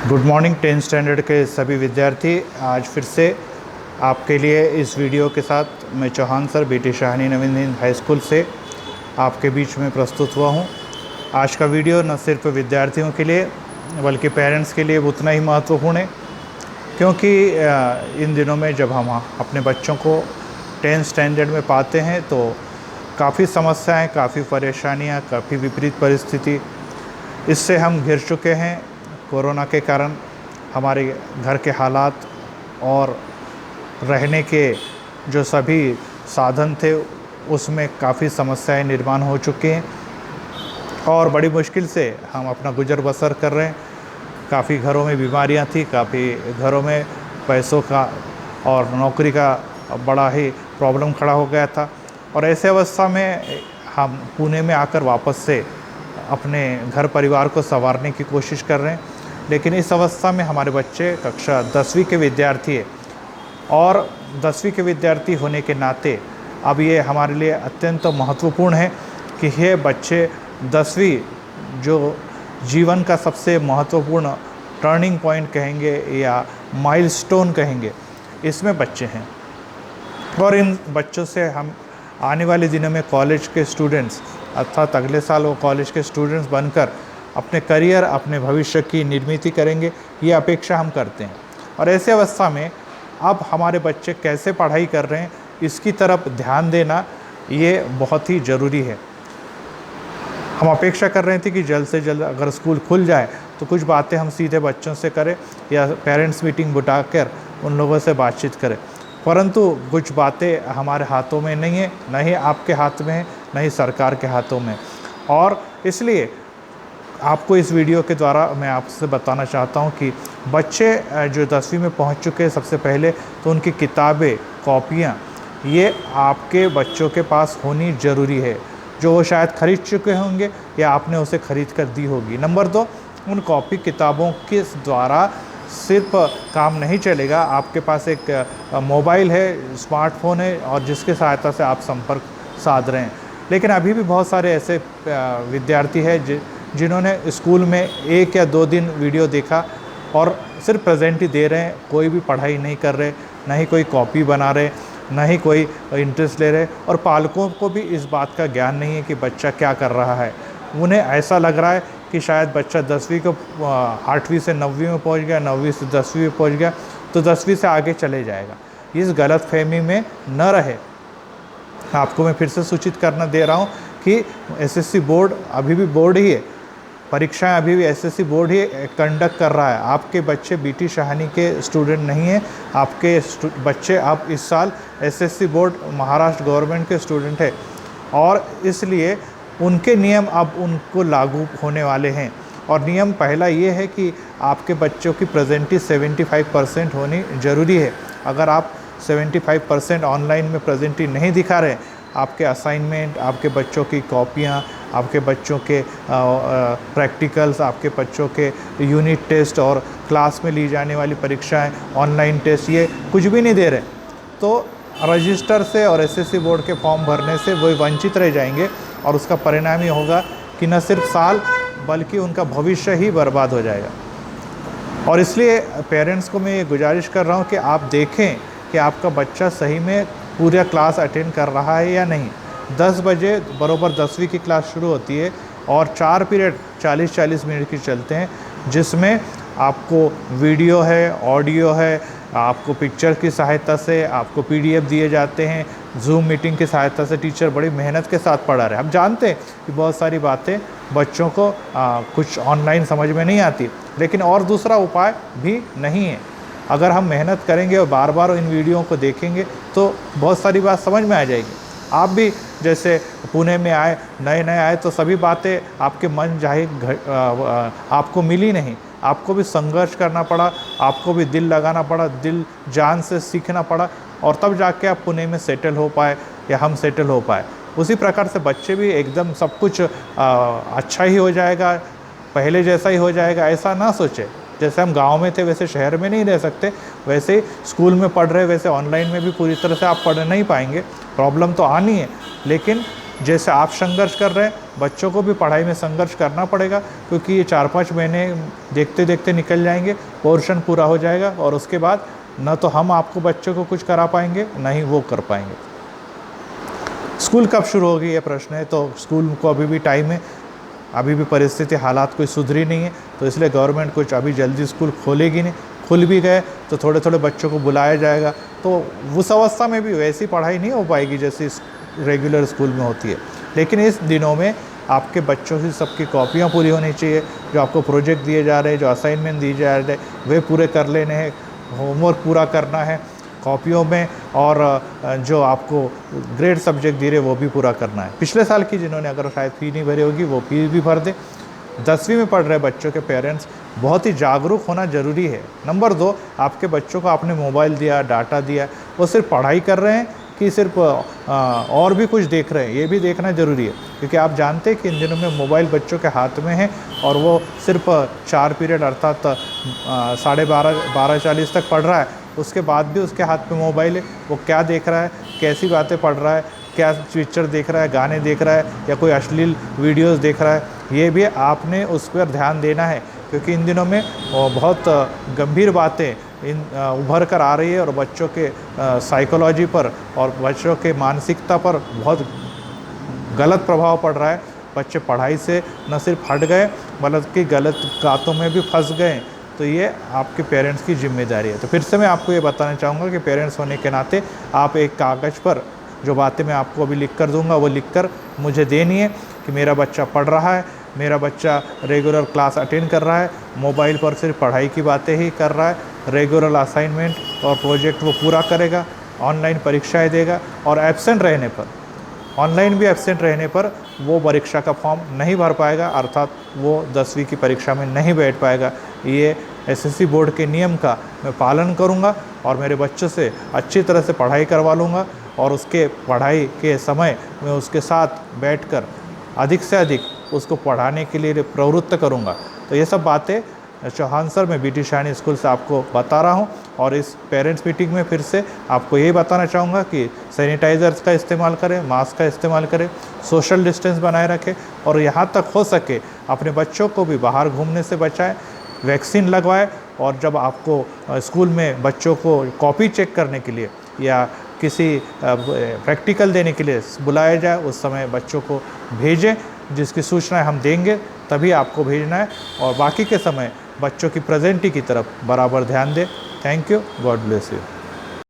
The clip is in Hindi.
गुड मॉर्निंग 10th स्टैंडर्ड के सभी विद्यार्थी। आज फिर से आपके लिए इस वीडियो के साथ मैं चौहान सर बेटी शाहनी नवीन हिंद हाई स्कूल से आपके बीच में प्रस्तुत हुआ हूं। आज का वीडियो न सिर्फ विद्यार्थियों के लिए बल्कि पेरेंट्स के लिए उतना ही महत्वपूर्ण है, क्योंकि इन दिनों में जब हम अपने बच्चों को 10th स्टैंडर्ड में पाते हैं तो काफ़ी समस्याएं, काफ़ी परेशानियां, काफ़ी विपरीत परिस्थिति इससे हम घिर चुके हैं। कोरोना के कारण हमारे घर के हालात और रहने के जो सभी साधन थे उसमें काफ़ी समस्याएं निर्माण हो चुके हैं और बड़ी मुश्किल से हम अपना गुजर बसर कर रहे हैं। काफ़ी घरों में बीमारियां थी, काफ़ी घरों में पैसों का और नौकरी का बड़ा ही प्रॉब्लम खड़ा हो गया था और ऐसे अवस्था में हम पुणे में आकर वापस से अपने घर परिवार को संवारने की कोशिश कर रहे हैं। लेकिन इस अवस्था में हमारे बच्चे कक्षा 10वीं के विद्यार्थी है और 10वीं के विद्यार्थी होने के नाते अब ये हमारे लिए अत्यंत महत्वपूर्ण है कि ये बच्चे 10वीं जो जीवन का सबसे महत्वपूर्ण टर्निंग पॉइंट कहेंगे या माइलस्टोन कहेंगे, इसमें बच्चे हैं और इन बच्चों से हम आने वाले दिनों में कॉलेज के स्टूडेंट्स अर्थात अगले साल वो कॉलेज के स्टूडेंट्स बनकर अपने करियर, अपने भविष्य की निर्मित करेंगे, ये अपेक्षा हम करते हैं। और ऐसे अवस्था में अब हमारे बच्चे कैसे पढ़ाई कर रहे हैं इसकी तरफ ध्यान देना ये बहुत ही ज़रूरी है। हम अपेक्षा कर रहे थे कि जल्द से जल्द अगर स्कूल खुल जाए तो कुछ बातें हम सीधे बच्चों से करें या पेरेंट्स मीटिंग बुलाकर उन लोगों से बातचीत करें, परंतु कुछ बातें हमारे हाथों में नहीं है, न ही आपके हाथ में है, न ही सरकार के हाथों में। और इसलिए आपको इस वीडियो के द्वारा मैं आपसे बताना चाहता हूं कि बच्चे जो 10वीं में पहुंच चुके हैं, सबसे पहले तो उनकी किताबें, कॉपियां ये आपके बच्चों के पास होनी ज़रूरी है, जो वो शायद ख़रीद चुके होंगे या आपने उसे ख़रीद कर दी होगी। नंबर 2, उन कॉपी किताबों के द्वारा सिर्फ काम नहीं चलेगा। आपके पास एक मोबाइल है, स्मार्टफोन है और जिसकी सहायता से आप संपर्क साध रहे हैं। लेकिन अभी भी बहुत सारे ऐसे विद्यार्थी हैं जिन्होंने स्कूल में 1 या 2 दिन वीडियो देखा और सिर्फ प्रेजेंट ही दे रहे हैं, कोई भी पढ़ाई नहीं कर रहे, ना ही कोई कॉपी बना रहे, ना ही कोई इंटरेस्ट ले रहे और पालकों को भी इस बात का ज्ञान नहीं है कि बच्चा क्या कर रहा है। उन्हें ऐसा लग रहा है कि शायद बच्चा 10वीं को 8वीं से 9वीं में पहुंच गया, 9वीं से 10वीं में पहुंच गया तो 10वीं से आगे चले जाएगा। इस गलत फहमी में न रहे। आपको मैं फिर से सूचित करना दे रहा हूं कि एसएससी बोर्ड अभी भी बोर्ड ही है, परीक्षाएं अभी भी एसएससी बोर्ड ही कंडक्ट कर रहा है। आपके बच्चे बेटी शाहनी के स्टूडेंट नहीं हैं, आपके बच्चे अब इस साल एसएससी बोर्ड महाराष्ट्र गवर्नमेंट के स्टूडेंट है और इसलिए उनके नियम अब उनको लागू होने वाले हैं। और नियम पहला ये है कि आपके बच्चों की प्रेजेंटी 75% होनी ज़रूरी है। अगर आप 75% ऑनलाइन में प्रेजेंटी नहीं दिखा रहे, आपके असाइनमेंट, आपके बच्चों की कॉपियाँ, आपके बच्चों के प्रैक्टिकल्स, आपके बच्चों के यूनिट टेस्ट और क्लास में ली जाने वाली परीक्षाएं, ऑनलाइन टेस्ट, ये कुछ भी नहीं दे रहे तो रजिस्टर से और एसएससी बोर्ड के फॉर्म भरने से वो वंचित रह जाएंगे और उसका परिणाम ये होगा कि न सिर्फ साल बल्कि उनका भविष्य ही बर्बाद हो जाएगा। और इसलिए पेरेंट्स को मैं ये गुजारिश कर रहा हूँ कि आप देखें कि आपका बच्चा सही में पूरा क्लास अटेंड कर रहा है या नहीं। 10 बजे बरोबर 10वीं की क्लास शुरू होती है और 4 पीरियड 40-40 मिनट की चलते हैं, जिसमें आपको वीडियो है, ऑडियो है, आपको पिक्चर की सहायता से आपको पीडीएफ दिए जाते हैं, जूम मीटिंग की सहायता से टीचर बड़ी मेहनत के साथ पढ़ा रहे हैं। हम जानते हैं कि बहुत सारी बातें बच्चों को कुछ ऑनलाइन समझ में नहीं आती, लेकिन और दूसरा उपाय भी नहीं है। अगर हम मेहनत करेंगे और बार बार इन वीडियो को देखेंगे तो बहुत सारी बात समझ में आ जाएगी। आप भी जैसे पुणे में आए, नए आए तो सभी बातें आपके मन आपको मिली नहीं, आपको भी संघर्ष करना पड़ा, आपको भी दिल लगाना पड़ा, दिल जान से सीखना पड़ा और तब जाके आप पुणे में सेटल हो पाए या हम सेटल हो पाए। उसी प्रकार से बच्चे भी एकदम सब कुछ अच्छा ही हो जाएगा, पहले जैसा ही हो जाएगा ऐसा ना सोचे। जैसे हम गांव में थे वैसे शहर में नहीं रह सकते, वैसे ही स्कूल में पढ़ रहे वैसे ऑनलाइन में भी पूरी तरह से आप पढ़ नहीं पाएंगे। प्रॉब्लम तो आनी है, लेकिन जैसे आप संघर्ष कर रहे हैं, बच्चों को भी पढ़ाई में संघर्ष करना पड़ेगा, क्योंकि ये 4-5 महीने देखते देखते निकल जाएंगे, पोर्शन पूरा हो जाएगा और उसके बाद न तो हम आपको बच्चों को कुछ करा पाएंगे, न ही वो कर पाएंगे। स्कूल कब शुरू होगी ये प्रश्न है, तो स्कूल को अभी भी टाइम है, अभी भी परिस्थिति हालात कोई सुधरी नहीं है, तो इसलिए गवर्नमेंट कुछ अभी जल्दी स्कूल खोलेगी नहीं। खुल भी गए तो थोड़े थोड़े बच्चों को बुलाया जाएगा, तो उस अवस्था में भी वैसी पढ़ाई नहीं हो पाएगी जैसी रेगुलर स्कूल में होती है। लेकिन इस दिनों में आपके बच्चों की सबकी कॉपियाँ पूरी होनी चाहिए, जो आपको प्रोजेक्ट दिए जा रहे हैं, जो असाइनमेंट दिए जा रहे हैं वे पूरे कर लेने हैं, होमवर्क पूरा करना है कॉपियों में, और जो आपको ग्रेड सब्जेक्ट दे रहे वो भी पूरा करना है। पिछले साल की जिन्होंने अगर शायद फ़ी नहीं भरी होगी वो फ़ी भी भर दे। 10वीं में पढ़ रहे बच्चों के पेरेंट्स बहुत ही जागरूक होना ज़रूरी है। नंबर 2, आपके बच्चों को आपने मोबाइल दिया, डाटा दिया, वो सिर्फ पढ़ाई कर रहे हैं कि सिर्फ और भी कुछ देख रहे हैं, ये भी देखना ज़रूरी है, क्योंकि आप जानते हैं कि इन दिनों में मोबाइल बच्चों के हाथ में है और वो सिर्फ 4 पीरियड अर्थात 12:30 तक पढ़ रहा है, उसके बाद भी उसके हाथ में मोबाइल है। वो क्या देख रहा है, कैसी बातें पढ़ रहा है, क्या पिक्चर देख रहा है, गाने देख रहा है या कोई अश्लील वीडियोस देख रहा है, ये भी आपने उस पर ध्यान देना है, क्योंकि इन दिनों में बहुत गंभीर बातें उभर कर आ रही है और बच्चों के साइकोलॉजी पर और बच्चों के मानसिकता पर बहुत गलत प्रभाव पड़ रहा है। बच्चे पढ़ाई से न सिर्फ हट गए बल्कि गलत बातों में भी फंस गए, तो ये आपके पेरेंट्स की जिम्मेदारी है। तो फिर से मैं आपको ये बताना चाहूँगा कि पेरेंट्स होने के नाते आप एक कागज़ पर जो बातें मैं आपको अभी लिख कर दूँगा वो लिख कर मुझे देनी है कि मेरा बच्चा पढ़ रहा है, मेरा बच्चा रेगुलर क्लास अटेंड कर रहा है, मोबाइल पर सिर्फ पढ़ाई की बातें ही कर रहा है, रेगुलर असाइनमेंट और प्रोजेक्ट वो पूरा करेगा, ऑनलाइन परीक्षाएं देगा, और एब्सेंट रहने पर, ऑनलाइन भी एब्सेंट रहने पर वो परीक्षा का फॉर्म नहीं भर पाएगा, अर्थात वो 10वीं की परीक्षा में नहीं बैठ पाएगा। ये एसएससी बोर्ड के नियम का मैं पालन करूँगा और मेरे बच्चों से अच्छी तरह से पढ़ाई करवा लूँगा और उसके पढ़ाई के समय मैं उसके साथ बैठकर अधिक से अधिक उसको पढ़ाने के लिए प्रवृत्त करूँगा। तो ये सब बातें चौहान सर मैं बीटी शाहनी स्कूल से आपको बता रहा हूँ। और इस पेरेंट्स मीटिंग में फिर से आपको यही बताना चाहूँगा कि सैनिटाइज़र्स का इस्तेमाल करें, मास्क का इस्तेमाल करें, सोशल डिस्टेंस बनाए रखें और यहाँ तक हो सके अपने बच्चों को भी बाहर घूमने से बचाएं, वैक्सीन लगवाएं। और जब आपको स्कूल में बच्चों को कॉपी चेक करने के लिए या किसी प्रैक्टिकल देने के लिए बुलाया जाए उस समय बच्चों को भेजें, जिसकी सूचनाएं हम देंगे तभी आपको भेजना है, और बाकी के समय बच्चों की प्रेजेंटी की तरफ बराबर ध्यान दें। Thank you, God bless you.